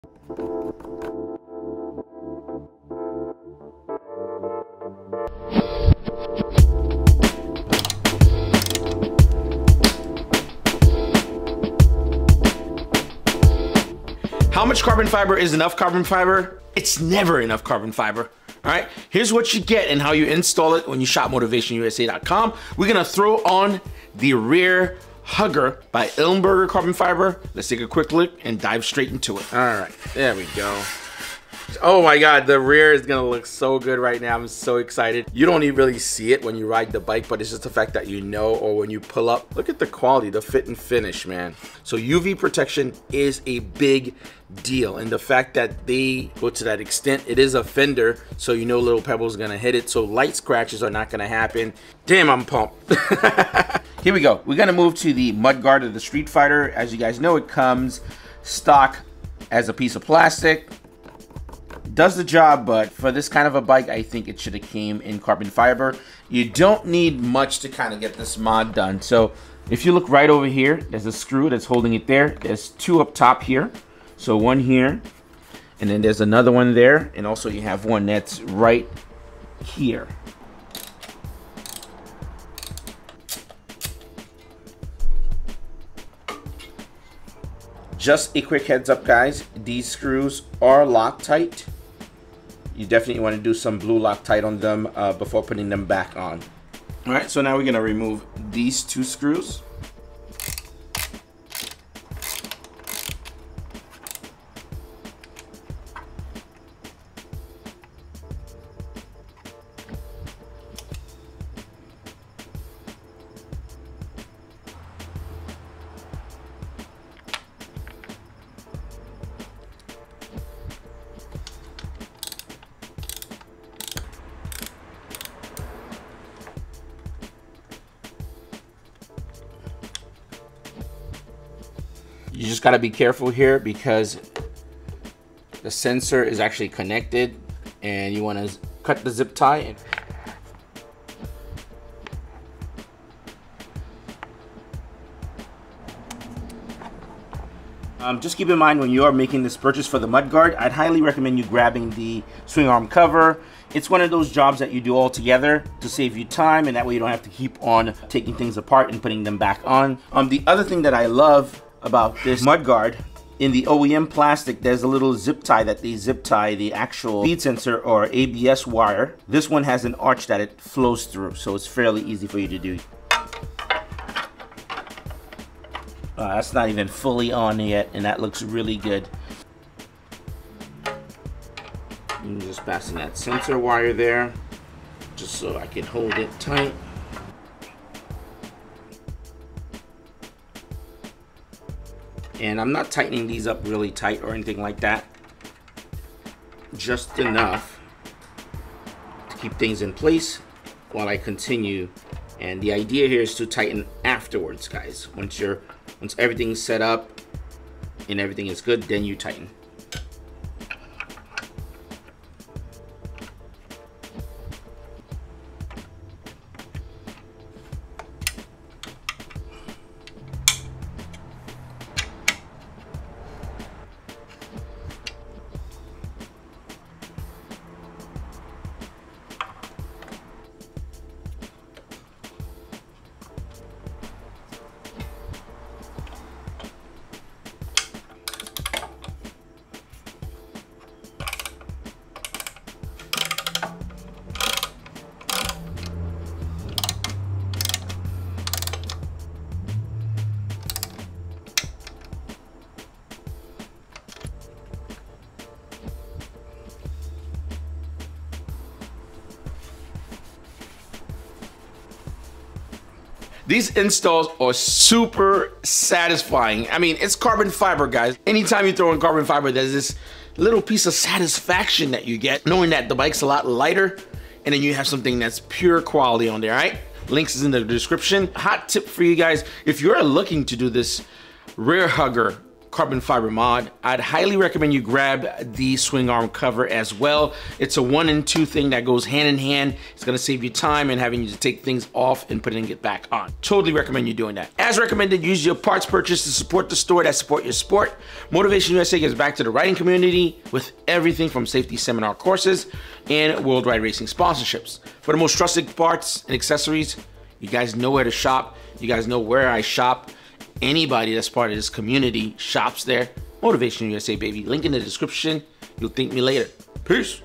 How much carbon fiber is enough carbon fiber? It's never enough carbon fiber. All right, here's what you get and how you install it when you shop MotivationUSA.com. We're gonna throw on the rear hugger by Ilmberger Carbon Fiber. Let's take a quick look and dive straight into it. All right, there we go. Oh my God, the rear is gonna look so good right now. I'm so excited. You don't even really see it when you ride the bike, but it's just the fact that you know, or when you pull up. Look at the quality, the fit and finish, man. So UV protection is a big deal, and the fact that they go to that extent, it is a fender, so you know little pebbles gonna hit it, so light scratches are not gonna happen. Damn, I'm pumped. Here we go. We're gonna move to the mud guard of the Street Fighter. As you guys know, it comes stock as a piece of plastic. Does the job, but for this kind of a bike, I think it should have came in carbon fiber. You don't need much to kind of get this mod done. So if you look right over here, there's a screw that's holding it there. There's two up top here. So one here, and then there's another one there, and also you have one that's right here. Just a quick heads up, guys, these screws are Loctite. You definitely want to do some blue Loctite on them before putting them back on. All right, so now we're gonna remove these two screws. You just gotta be careful here because the sensor is actually connected, and you wanna cut the zip tie. Just keep in mind when you are making this purchase for the mudguard, I'd highly recommend you grabbing the swing arm cover. It's one of those jobs that you do all together to save you time, and that way you don't have to keep on taking things apart and putting them back on. The other thing that I love about this mudguard, in the OEM plastic, there's a little zip tie that they zip tie the actual speed sensor or ABS wire. This one has an arch that it flows through, so it's fairly easy for you to do. That's not even fully on yet, and that looks really good. I'm just passing that sensor wire there, just so I can hold it tight. And I'm not tightening these up really tight or anything like that. Just enough to keep things in place while I continue. And the idea here is to tighten afterwards, guys. Once everything's set up and everything is good, then you tighten. These installs are super satisfying. I mean, it's carbon fiber, guys. Anytime you throw in carbon fiber, there's this little piece of satisfaction that you get knowing that the bike's a lot lighter, and then you have something that's pure quality on there, all right? Links is in the description. Hot tip for you guys, if you're looking to do this rear hugger carbon fiber mod. I'd highly recommend you grab the swing arm cover as well. It's a 1 and 2 thing that goes hand in hand. It's gonna save you time and having you to take things off and put it and get back on. Totally recommend you doing that. As recommended, use your parts purchase to support the store that support your sport. Motivation USA gives back to the riding community with everything from safety seminar courses and worldwide racing sponsorships. For the most trusted parts and accessories, you guys know where to shop. You guys know where I shop. Anybody that's part of this community shops there. Motivation USA, baby. Link in the description. You'll thank me later. Peace.